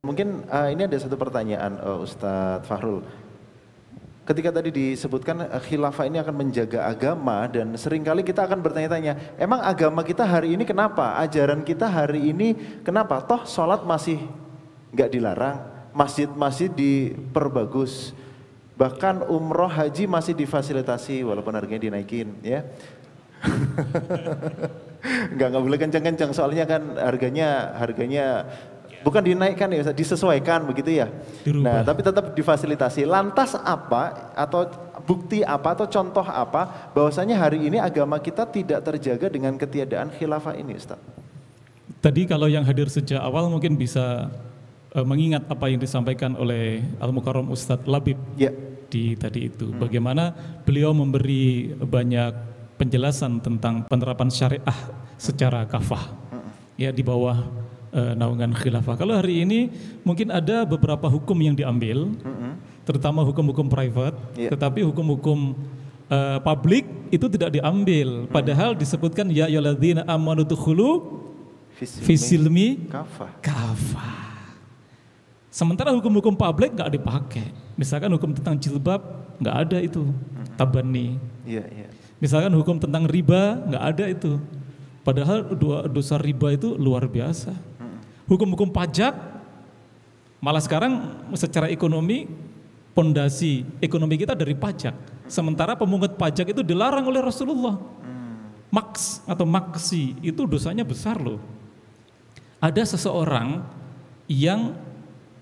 Mungkin ini ada satu pertanyaan Ustadz Fahrul. Ketika tadi disebutkan khilafah ini akan menjaga agama dan seringkali kita akan bertanya-tanya, emang agama kita hari ini kenapa? Ajaran kita hari ini kenapa? Toh sholat masih nggak dilarang, masjid-masjid diperbagus, bahkan umroh haji masih difasilitasi walaupun harganya dinaikin, ya. Nggak boleh kencang-kencang soalnya kan harganya bukan dinaikkan ya, disesuaikan begitu ya. Dirubah. Nah, tapi tetap difasilitasi. Lantas apa atau bukti apa atau contoh apa bahwasanya hari ini agama kita tidak terjaga dengan ketiadaan khilafah ini, Ustaz? Tadi kalau yang hadir sejak awal mungkin bisa mengingat apa yang disampaikan oleh Al-Mukarram Ustadz Labib di tadi itu. Bagaimana beliau memberi banyak penjelasan tentang penerapan syariah secara kafah ya di bawah naungan khilafah. Kalau hari ini mungkin ada beberapa hukum yang diambil, terutama hukum-hukum private, tetapi hukum-hukum publik itu tidak diambil. Padahal disebutkan ya ayyuhalladzina amanu dukhulu fisilmi kafah. Sementara hukum-hukum publik nggak dipakai. Misalkan hukum tentang jilbab nggak ada itu, tabani. Misalkan hukum tentang riba nggak ada itu. Padahal dosa riba itu luar biasa. Hukum-hukum pajak, malah sekarang secara ekonomi, pondasi ekonomi kita dari pajak. Sementara pemungut pajak itu dilarang oleh Rasulullah. Maks atau maksi itu dosanya besar loh. Ada seseorang yang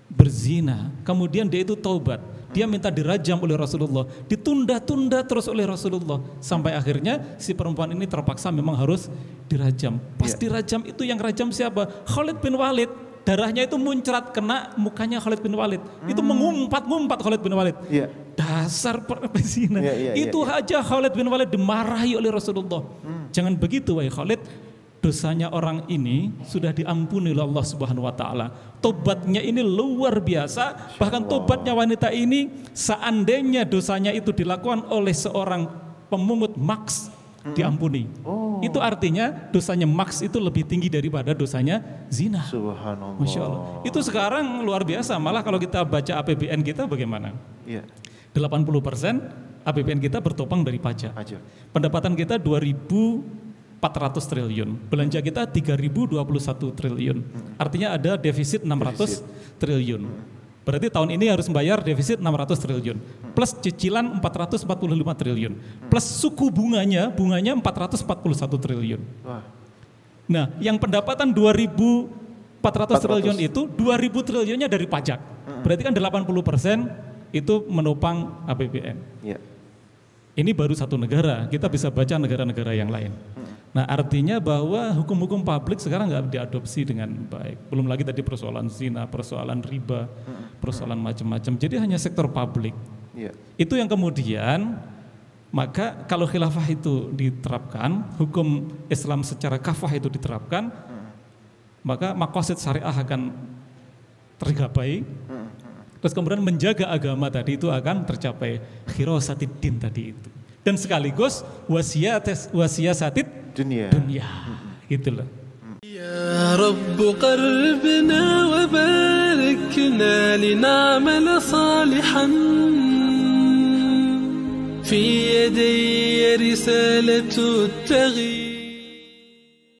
berzina, kemudian dia itu taubat. Dia minta dirajam oleh Rasulullah, ditunda-tunda terus oleh Rasulullah. Sampai akhirnya si perempuan ini terpaksa memang harus dirajam. Pas dirajam itu yang rajam siapa? Khalid bin Walid. Darahnya itu muncrat kena mukanya Khalid bin Walid. Itu mengumpat-ngumpat Khalid bin Walid. Dasar pezina. Itu aja Khalid bin Walid dimarahi oleh Rasulullah. Jangan begitu wahai Khalid. Dosanya orang ini sudah diampuni oleh Allah Subhanahu wa taala. Tobatnya ini luar biasa. Bahkan tobatnya wanita ini seandainya dosanya itu dilakukan oleh seorang pemungut maks diampuni. Itu artinya dosanya maks itu lebih tinggi daripada dosanya zina. Subhanallah. Masya Allah. Itu sekarang luar biasa. Malah kalau kita baca APBN kita bagaimana? 80% APBN kita bertopang dari pajak. Pendapatan kita 2.400 triliun, belanja kita 3.021 triliun, artinya ada defisit 600 triliun. Berarti tahun ini harus membayar defisit 600 triliun, plus cicilan 445 triliun, plus suku bunganya 441 triliun. Nah, yang pendapatan 2.400 triliun itu 2.000 triliunnya dari pajak, berarti kan 80% itu menopang APBN. Ini baru satu negara, kita bisa baca negara-negara yang lain. Nah, artinya bahwa hukum-hukum publik sekarang nggak diadopsi dengan baik. Belum lagi tadi persoalan zina, persoalan riba, persoalan macam-macam. Jadi hanya sektor publik. Itu yang kemudian, maka kalau khilafah itu diterapkan, hukum Islam secara kafah itu diterapkan, maka maqasid syariah akan tergapai. Terus kemudian menjaga agama tadi itu akan tercapai, khirasatiddin tadi itu. Dan sekaligus wasiasatid dunia. Itulah. Ya Rabb qaribna wa barikna lina'mal salihan fi yaday risalatu at-taghyir.